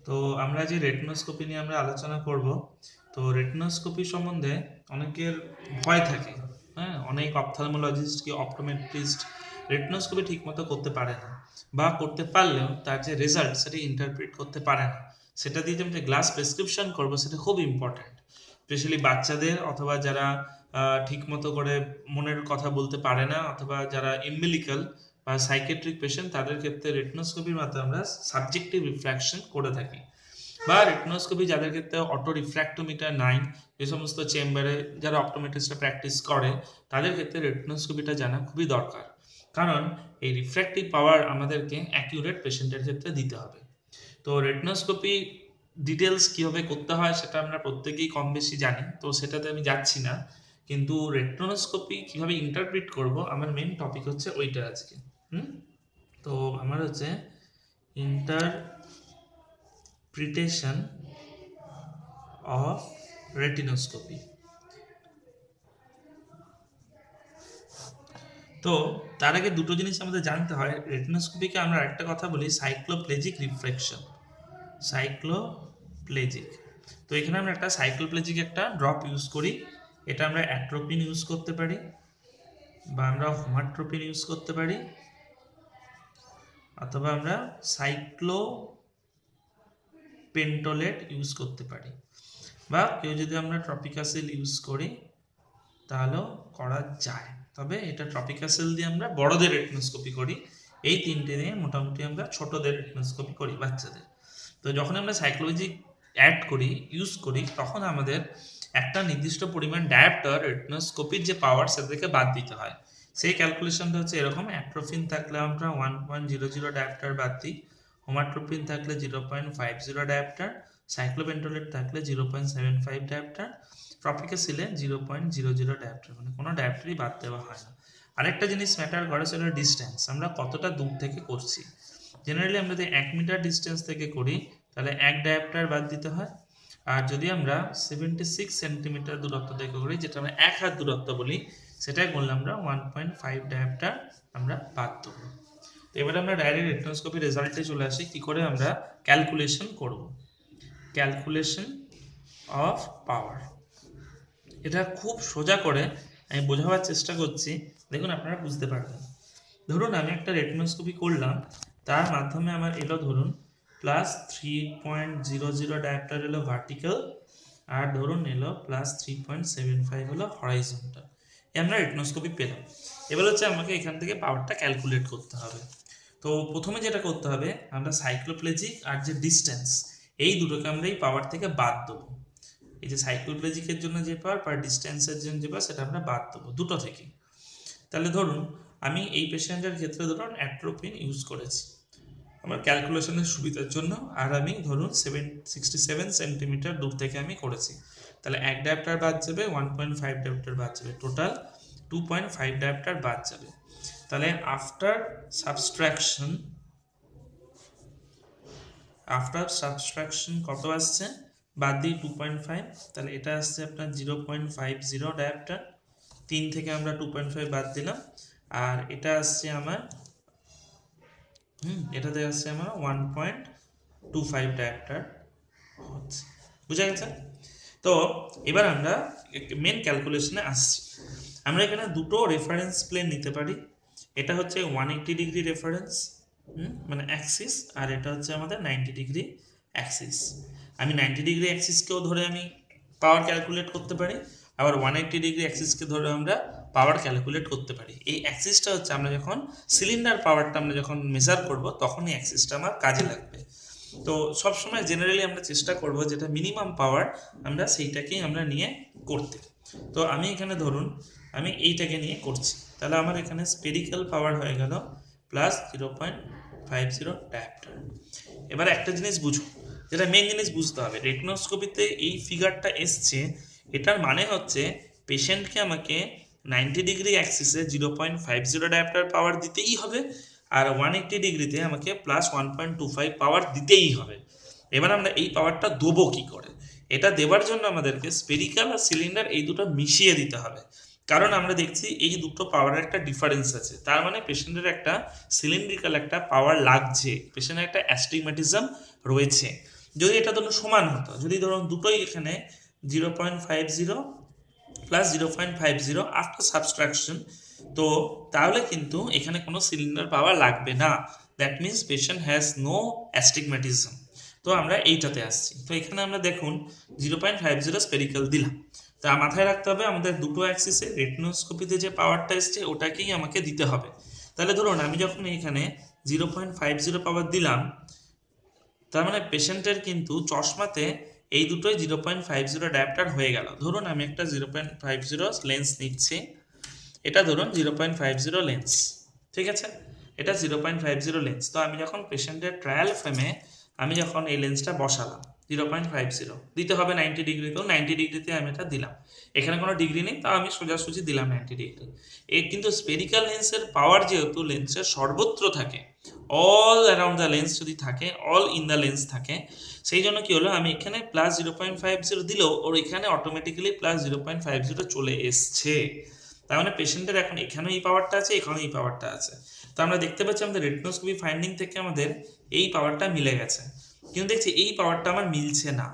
তো আমরা যে রেটিনোস্কোপি নিয়ে আমরা আলোচনা করব। তো রেটিনোস্কোপি সম্বন্ধে অনেকের ভয় থাকে। হ্যাঁ, অনেক অপথ্যালমোলজিস্ট কি অপটোমেট্রিস্ট রেটিনোস্কোপি ঠিকমতো করতে পারে না, বা করতে পারলেও তার যে রেজাল্ট সেটা ইন্টারপ্রিট করতে পারে না। সেটা দিয়ে যে আমরা গ্লাস প্রেসক্রিপশন করবো সেটা খুব ইম্পর্ট্যান্ট, স্পেশালি বাচ্চাদের, অথবা যারা ঠিকমতো করে মনের কথা বলতে পারে না, অথবা যারা এমবিলিক্যাল বা সাইকেট্রিক পেশেন্ট, তাদের ক্ষেত্রে রেটিনোস্কোপির মাধ্যমে আমরা সাবজেক্টিভ রিফ্র্যাকশন করে থাকি। বা রেটিনোস্কোপি যাদের ক্ষেত্রে অটো রিফ্র্যাক্টোমিটার নাই, যে সমস্ত চেম্বারে যারা অপটোমেট্রিস্টরা প্র্যাকটিস করে, তাদের ক্ষেত্রে রেটিনোস্কোপিটা জানা খুবই দরকার। কারণ এই রিফ্র্যাক্টিভ পাওয়ার আমাদেরকে অ্যাকিউরেট পেশেন্টের ক্ষেত্রে দিতে হবে। তো রেটিনোস্কোপি ডিটেলস কীভাবে করতে হয় সেটা আমরা প্রত্যেকেই কম বেশি জানি, তো সেটাতে আমি যাচ্ছি না। কিন্তু রেটিনোস্কোপি কীভাবে ইন্টারপ্রিট করব, আমার মেন টপিক হচ্ছে ওইটা আজকে। তো আমার হচ্ছে ইন্টারপ্রিটেশন অফ রেটিনোস্কোপি। তো তার আগে দুটো জিনিস আমাদের জানতে হয়। রেটিনোস্কোপিকে আমরা একটা কথা বলি সাইক্লোপ্লেজিক রিফ্লেকশন। সাইক্লোপ্লেজিক, তো এখানে আমরা একটা সাইক্লোপ্লেজিক একটা ড্রপ ইউজ করি। এটা আমরা অ্যাট্রোপিন ইউজ করতে পারি, বা আমরা হোমাট্রোপিন ইউজ করতে পারি, অথবা আমরা সাইক্লোপেন্টোলেট ইউজ করতে পারি, বা কেউ যদি আমরা ট্রপিকাসিল ইউজ করি তাহলেও করা যায়। তবে এটা ট্রপিকাসেল দিয়ে আমরা বড়দের রেটিনোস্কোপি করি, এই তিনটে দিয়ে মোটামুটি আমরা ছোটদের রেটিনোস্কোপি করি, বাচ্চাদের। তো যখন আমরা সাইক্লোলজি অ্যাড করি, ইউজ করি, তখন আমাদের একটা নির্দিষ্ট পরিমাণ ডায়াপ্টার রেটিনোস্কোপির যে পাওয়ার সেটা থেকে বাদ দিতে হয়। সেই ক্যালকুলেশনটা হচ্ছে এরকম: অ্যাট্রোফিন থাকলে আমরা 1.00 ডায়াপ্টার বাদ দিই, হোমাট্রোপিন থাকলে 0.50 ডায়াপ্টার, সাইক্লোপেন্টোলেট থাকলে 0.75 ডায়াপ্টার, ট্রপিকাসিলে 0.00 ডায়াপ্টার, মানে কোনো ডায়াপ্টারই বাদ দেওয়া হয় না। আরেকটা জিনিস ম্যাটার করে, সেটা ডিস্টেন্স, আমরা কতটা দূর থেকে করছি। জেনারেলি আমরা যদি 1 মিটার ডিস্টেন্স থেকে করি তাহলে 1 ডায়াপ্টার বাদ দিতে হয়। আর যদি আমরা 76 সেন্টিমিটার দূরত্ব থেকে করি, যেটা আমরা 1 হাত দূরত্ব বলি, সেটাই করলে আমরা 1.5 ডায়াপ্টার আমরা বাদ দেবো। তো এবারে আমরা ডাইরেক্ট রেটিনোস্কোপি রেজাল্টে চলে আসি, কি করে আমরা ক্যালকুলেশন করব। ক্যালকুলেশন অফ পাওয়ার, এটা খুব সোজা করে আমি বোঝাবার চেষ্টা করছি, দেখুন আপনারা বুঝতে পারবেন। ধরুন আমি একটা রেটিনোস্কোপি করলাম, তার মাধ্যমে আমার এলো ধরুন +3.00 ডায়াপ্টার এলো ভার্টিক্যাল, আর ধরুন এলো +3.75 হলো হরাইজন্টাল। আমরা রেটিনোস্কোপি পেলাম। এবার হচ্ছে আমাকে এখান থেকে পাওয়ারটা ক্যালকুলেট করতে হবে। তো প্রথমে যেটা করতে হবে, আমরা সাইক্লোপ্লেজিক আর যে ডিস্টেন্স, এই দুটোকে আমরা এই পাওয়ার থেকে বাদ দেবো। এই যে সাইক্লোপ্লেজিকের জন্য যে পাওয়ার, বা ডিস্টেন্সের জন্য যে পাওয়ার, সেটা আমরা বাদ দেবো দুটো থেকে। তাহলে ধরুন আমি এই পেশেন্টের ক্ষেত্রে ধরুন অ্যাট্রোপিন ইউজ করেছি আমার ক্যালকুলেশনের সুবিধার জন্য, আর আমি ধরুন 67 সেন্টিমিটার দূর থেকে আমি করেছি। তাহলে 1 ডায়াপ্টার বাদ যাবে, 1.5 ডায়াপ্টার বাদ যাবে, টোটাল 2.5 ডায়াপ্টার বাদ যাবে। তাহলে আফটার সাবস্ট্রাকশন কত আসছে, বাদ দিই 2.5, তাহলে এটা আসছে আপনার 0.50 ডায়াপ্টার। 3 থেকে আমরা 2.5 বাদ দিলাম, আর এটা আসছে আমার এটাতে আসছে আমার 1.25 ডায়াপ্টার হচ্ছে। বুঝা গেছে? তো এবার আমরা মেন ক্যালকুলেশনে আসছি। আমরা এখানে দুটো রেফারেন্স প্লেন নিতে পারি। এটা হচ্ছে 180 ডিগ্রি রেফারেন্স মানে অ্যাক্সিস, আর এটা হচ্ছে আমাদের 90 ডিগ্রি অ্যাক্সিস। আমি 90 ডিগ্রি অ্যাক্সিসকেও ধরে আমি পাওয়ার ক্যালকুলেট করতে পারি, আবার 180 ডিগ্রি অ্যাক্সিসকে ধরে আমরা পাওয়ার ক্যালকুলেট করতে পারি। এই অ্যাক্সিসটা হচ্ছে আমরা যখন সিলিন্ডার পাওয়ারটা আমরা যখন মেজার করব, তখন এই অ্যাক্সিসটা আমার কাজে লাগবে। তো সবসময় জেনারেলি আমরা চেষ্টা করব যেটা মিনিমাম পাওয়ার, আমরা সেইটাকেই আমরা নিয়ে করতে। তো আমি এখানে ধরুন আমি এইটাকে নিয়ে করছি, তাহলে আমার এখানে স্পেরিক্যাল পাওয়ার হয়ে গেল +0.50 ডায়াপ্টার। এবার একটা জিনিস বুঝুন, যেটা মেন জিনিস বুঝতে হবে, রেটিনোস্কোপিতে এই ফিগারটা এসছে, এটার মানে হচ্ছে পেশেন্টকে আমাকে 90 ডিগ্রি অ্যাক্সিসে 0.50 ডায়াপ্টার পাওয়ার দিতেই হবে, আর 180 ডিগ্রিতে আমাকে +1.25 পাওয়ার দিতেই হবে। এবার আমরা এই পাওয়ারটা দেবো কী করে? এটা দেওয়ার জন্য আমাদেরকে স্পেরিক্যাল আর সিলিন্ডার এই দুটো মিশিয়ে দিতে হবে। কারণ আমরা দেখছি এই দুটো পাওয়ারের একটা ডিফারেন্স আছে, তার মানে পেশেন্টের একটা সিলিন্ড্রিক্যাল একটা পাওয়ার লাগছে, পেশেন্টের একটা অ্যাস্টিগম্যাটিজম রয়েছে। যদি এটা ধরুন সমান হতো, যদি ধরুন দুটোই এখানে 0.50 প্লাস 0.50 আফটার সাবস্ট্রাকশন, তো তাহলে কিন্তু এখানে কোনো সিলিন্ডার পাওয়ার লাগবে না। That means patient has no astigmatism. তো আমরা এইটাতে আসছি। তো এখানে আমরা দেখুন 0.50 স্পেরিক্যাল দিলাম। তা মাথায় রাখতে হবে আমাদের দুটো অ্যাক্সিসে রেটিনোস্কোপিতে যে পাওয়ারটা এসছে ওটাকেই আমাকে দিতে হবে। তাহলে ধরুন আমি যখন এখানে 0.50 পাওয়ার দিলাম, তার মানে পেশেন্টের কিন্তু চশমাতে এই দুটোই 0.50 ডায়াপ্টার হয়ে গেল। ধরুন আমি একটা 0.50 লেন্স নিচ্ছি, এটা ধরুন 0.50 লেন্স, ঠিক আছে, এটা 0.50 লেন্স। তো আমি যখন পেশেন্টের ট্রায়াল ফ্রেমে আমি যখন এই লেন্সটা বসালাম 0.50 দিতে হবে 90 ডিগ্রিতেও, 90 ডিগ্রিতে আমি এটা দিলাম, এখানে কোনো ডিগ্রি নেই, তাও আমি সোজাসুজি দিলাম 90 ডিগ্রি। এর কিন্তু স্পেরিক্যাল লেন্সের পাওয়ার যেহেতু লেন্সের সর্বত্র থাকে, অল অ্যারাউন্ড দ্য লেন্স যদি থাকে, অল ইন দ্য লেন্স থাকে, সেই জন্য কি হলো আমি এখানে প্লাস 0.50 দিলেও ওর এখানে অটোমেটিক্যালি প্লাস 0.50 চলে এসছে। তার মানে পেশেন্টের এখন এখানেও এই পাওয়ারটা আছে, এখানেও এই পাওয়ারটা আছে। তো আমরা দেখতে পাচ্ছি আমাদের রেটিনোস্কোপি ফাইন্ডিং থেকে আমাদের এই পাওয়ারটা মিলে গেছে, কিন্তু দেখছি এই পাওয়ারটা আমার মিলছে না।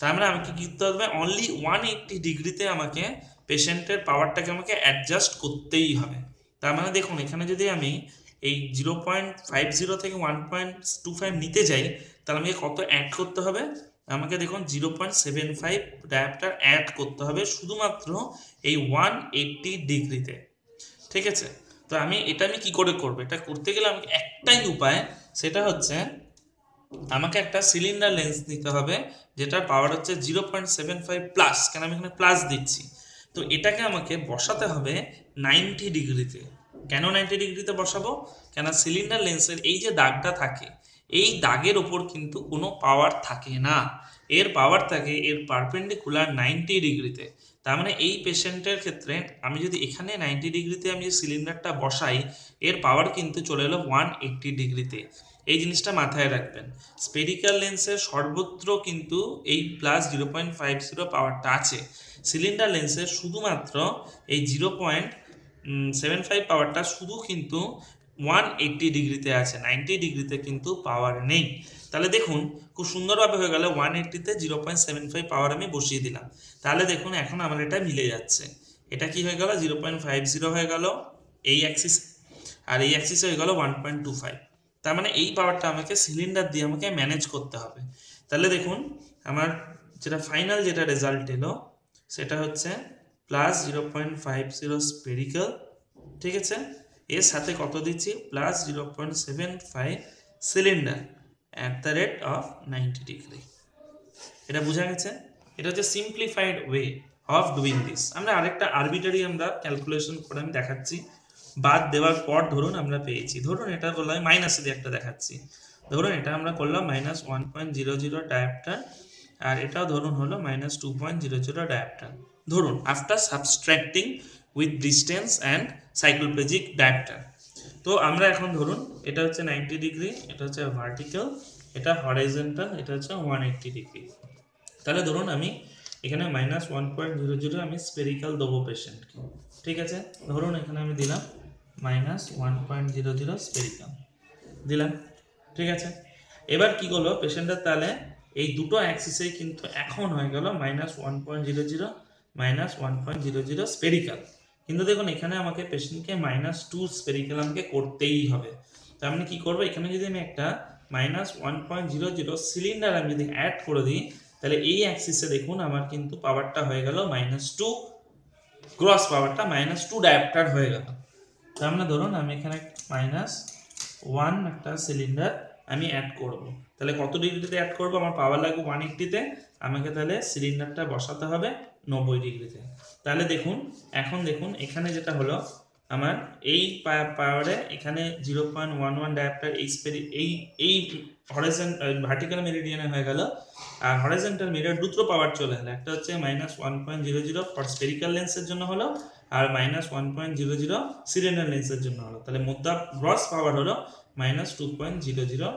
তার মানে আমাকে কি করতে হবে, অনলি 180 ডিগ্রিতে আমাকে পেশেন্টের পাওয়ারটাকে আমাকে অ্যাডজাস্ট করতেই হবে। তার মানে দেখুন এখানে যদি আমি এই 0.50 থেকে 1.25 নিতে যাই, তাহলে আমাকে কত অ্যাড করতে হবে, আমাকে দেখুন 0.75 ডায়াপ্টার অ্যাড করতে হবে শুধুমাত্র এই 180 ডিগ্রিতে, ঠিক আছে। তো আমি কি করে করবো, এটা করতে গেলে আমাকে একটাই উপায়, সেটা হচ্ছে আমাকে একটা সিলিন্ডার লেন্স নিতে হবে যেটার পাওয়ার হচ্ছে 0.75 প্লাস, কেন আমি এখানে প্লাস দিচ্ছি, তো এটাকে আমাকে বসাতে হবে 90 ডিগ্রিতে। কেন 90 ডিগ্রিতে বসাবো, কেন সিলিন্ডার লেন্সের এই যে দাগটা থাকে, এই দাগের ওপর কিন্তু কোনো পাওয়ার থাকে না, এর পাওয়ার থাকে এর পারপেন্ডিকুলার 90 ডিগ্রিতে। তার মানে এই পেশেন্টের ক্ষেত্রে আমি যদি এখানে 90 ডিগ্রিতে আমি সিলিন্ডারটা বসাই, এর পাওয়ার কিন্তু চলে এলো 180 ডিগ্রিতে। এই জিনিসটা মাথায় রাখবেন, স্পেরিক্যাল লেন্সের সর্বত্র কিন্তু এই প্লাস 0.50 পাওয়ারটা আছে, সিলিন্ডার লেন্সের শুধুমাত্র এই 0.75 পাওয়ারটা শুধু কিন্তু 180 ডিগ্রিতে আছে, 90 ডিগ্রিতে কিন্তু পাওয়ার নেই। তাহলে দেখুন খুব সুন্দরভাবে হয়ে গেল, 180তে 0.75 পাওয়ার আমি বসিয়ে দিলাম, তাহলে দেখুন এখন আমার এটা মিলে যাচ্ছে। এটা কি হয়ে গেল, 0.50 হয়ে গেল এই অ্যাক্সিস, আর এই অ্যাক্সিস হয়ে গেল 1.25। তার মানে এই পাওয়ারটা আমাকে সিলিন্ডার দিয়ে আমাকে ম্যানেজ করতে হবে। তাহলে দেখুন আমার যেটা ফাইনাল যেটা রেজাল্ট এলো সেটা হচ্ছে প্লাস 0.50 স্পেরিক্যাল, ঠিক আছে, এর সাথে কত দিচ্ছি plus 0.75 cylinder at the rate of 90 degree. এটা বোঝা গেছে, এটা হচ্ছে simplified way of doing this. আমরা আরেকটা আরবিটারি আমরা ক্যালকুলেশন করে আমি দেখাচ্ছি, বাদ দেওয়ার পর ধরুন আমরা পেয়েছি, ধরুন এটা করলাম মাইনাসে দিয়ে একটা দেখাচ্ছি, ধরুন এটা আমরা করলাম -1.00 ডায়াপ্টার, আর এটাও ধরুন হলো -2.00 ডায়াপ্টার, ধরুন after subtracting with distance and cycloplegic dioptre. তো আমরা এখন ধরুন এটা হচ্ছে 90 ডিগ্রি, এটা হচ্ছে ভার্টিক্যাল, এটা হরাইজন্টাল, এটা হচ্ছে 180 ডিগ্রি। তাহলে ধরুন আমি এখানে -1.00 আমি স্পেরিক্যাল দেবো পেশেন্টকে, ঠিক আছে, ধরুন এখানে আমি দিলাম -1.00 স্পেরিক্যাল দিলাম, ঠিক আছে। এবার কি করলো পেশেন্টের, তাহলে এই দুটো অ্যাক্সিসেই কিন্তু এখন হয়ে গেল -1.00 -1.00 স্পেরিক্যাল, কিন্তু দেখুন এখানে আমাকে পেশেন্টকে -2 স্পেরিক্যাল আমাকে করতেই হবে। তার মানে কি করবো, এখানে যদি আমি একটা -1.00 সিলিন্ডার আমি যদি অ্যাড করে দিই, তাহলে এই অ্যাক্সিসে দেখুন আমার কিন্তু পাওয়ারটা হয়ে গেল -2, গ্রস পাওয়ারটা -2 ডায়াপ্টার হয়ে গেল। তার মানে ধরুন আমি এখানে -1 একটা সিলিন্ডার আমি অ্যাড করব, তাহলে কত ডিগ্রিতে অ্যাড করব, আমার পাওয়ার লাগবে 180তে, আমাকে তাহলে সিলিন্ডারটা বসাতে হবে 90 ডিগ্রিতে। তাহলে দেখুন এখন দেখুন এখানে যেটা হলো আমার এই পাওয়ারে এখানে 0.11 ডায়াপ্টার এই ভার্টিক্যাল মেরিডিয়ানে হয়ে গেল, আর হরাইজন্টাল মিরর দুটো পাওয়ার চলে এলো, একটা হচ্ছে -1.00 ফর স্পেরিক্যাল লেন্সের জন্য হলো, আর -1.00 সিলিন্ডার লেন্সের জন্য হলো, তাহলে মোদ্দা গ্রস পাওয়ার হলো -2.00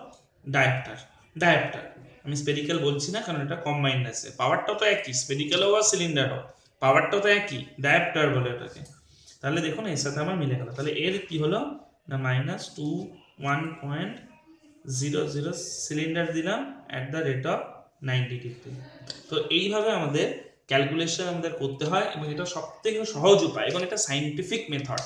ডায়াপ্টার। আমি স্পেরিক্যাল বলছি না কারণ এটা কম্বাইন্ড আছে, পাওয়ারটাও তো একই, স্পেরিক্যালও বা সিলিন্ডারও পাওয়ারটাও তো একই, ডায়াপ্টার বলে এটাকে। তাহলে দেখুন এর সাথে আমার মিলে গেল, তাহলে এর কি হলো না -1.00 0 সিলিন্ডার দিলাম at the rate of 90 degree. তো এইভাবে আমাদের ক্যালকুলেশন আমাদের করতে হয় এবং এটা সবথেকে সহজ উপায় এবং এটা সাইন্টিফিক মেথড।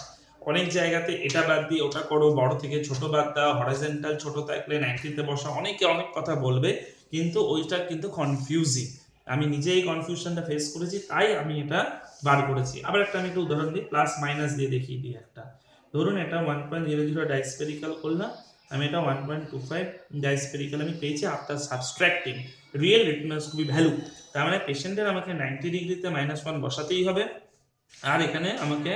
অনেক জায়গাতে এটা বাদ দিয়ে ওটা করো, বড় থেকে ছোট বাদ দাও, হরাইজন্টাল ছোট থাকলে 90তে বসা, অনেকে অনেক কথা বলবে, কিন্তু ওইটা কিন্তু কনফিউজিং। আমি নিজেই কনফিউশনটা ফেস করেছি, তাই আমি এটা বার করেছি। আবার একটা আমি একটা উদাহরণ দিই, প্লাস মাইনাস দিয়ে দেখিয়ে দিই একটা। ধরুন এটা 1.00 ডাইস্পেরিক্যাল করলাম, আমি এটা 1.25 ডাইস্পেরিক্যাল আমি পেয়েছি আফটার সাবস্ট্রাক্টিং রিয়েল রেটিনোস্কোপি ভ্যালু। তার মানে পেশেন্টের আমাকে 90 ডিগ্রিতে -1 বসাতেই হবে, আর এখানে আমাকে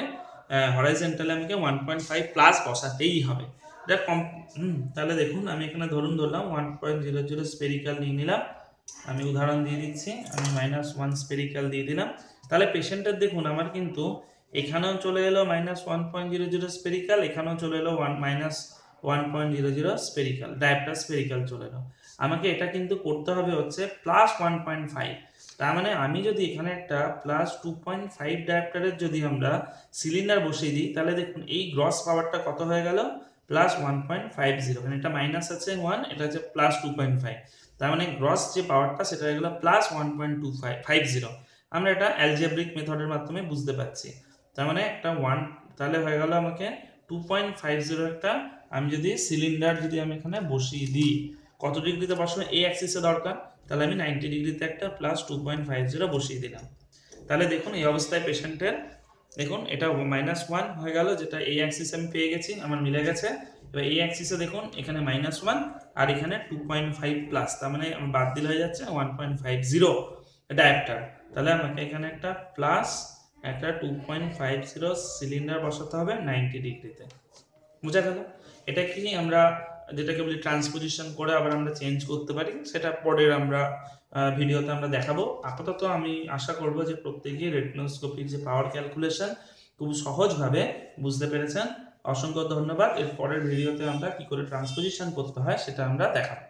হরাইজন্টালে আমাকে 1.5 প্লাস বসাতেই হবে। এটা তাহলে দেখুন আমি এখানে ধরলাম 1.00 স্পেরিক্যাল নিয়ে নিলাম, আমি উদাহরণ দিয়ে দিচ্ছি, আমি -1 স্পেরিক্যাল দিয়ে দিলাম। তাহলে পেশেন্টের দেখুন আমার কিন্তু এখানেও চলে এলো -1.00 স্পেরিক্যাল, এখানেও চলে এলো -1.00 স্পেরিক্যাল, ডায়াপ্টার স্পেরিক্যাল চলে এলো। আমাকে এটা কিন্তু করতে হবে হচ্ছে +1.5। তার মানে আমি যদি এখানে একটা +2.5 ডায়াপ্টারের যদি আমরা সিলিন্ডার বসিয়ে দিই, তাহলে দেখুন এই গ্রস পাওয়ারটা কত হয়ে গেল, +1.50। মানে এটা মাইনাস আছে 1, এটা হচ্ছে +2.5। তার মানে গ্রস যে পাওয়ারটা সেটা হয়ে গেল +1.250। আমরা এটা অ্যালজেব্রিক মেথডের মাধ্যমে বুঝতে পারছি। তার মানে একটা 1, তাহলে হয়ে গেল আমাকে 2.50 একটা, আমি যদি সিলিন্ডার যদি আমি এখানে বসিয়ে দিই, কত ডিগ্রিতে বসানো, এই অ্যাক্সিসে দরকার, তাহলে আমি 90 ডিগ্রিতে একটা +2.50 বসিয়ে দিলাম। তাহলে দেখুন এই অবস্থায় পেশেন্টের দেখুন এটা -1 হয়ে গেল, যেটা এই অ্যাক্সিসে আমি পেয়ে গেছি, আমার মিলে গেছে। এবার এই অ্যাক্সিসে দেখুন এখানে -1 আর এখানে 2.5 প্লাস, তার মানে বাদ দিলে হয়ে যাচ্ছে 1.50 ডায়াপ্টার। তাহলে আমাকে এখানে একটা প্লাস একটা 2.50 সিলিন্ডার বসাতে হবে 90 ডিগ্রিতে। বুঝা গেল? এটা কি আমরা যেটাকে বলি ট্রান্সপোজিশন করে আবার আমরা চেঞ্জ করতে পারি, সেটা পরের আমরা ভিডিওতে আমরা দেখাবো। আপাতত আমি আশা করব যে প্রত্যেকেই রেটিনোস্কোপির যে পাওয়ার ক্যালকুলেশন খুব সহজভাবে বুঝতে পেরেছেন। অসংখ্য ধন্যবাদ। এর পরের ভিডিওতে আমরা কি করে ট্রান্সপোজিশন করতে হয় সেটা আমরা দেখাবো।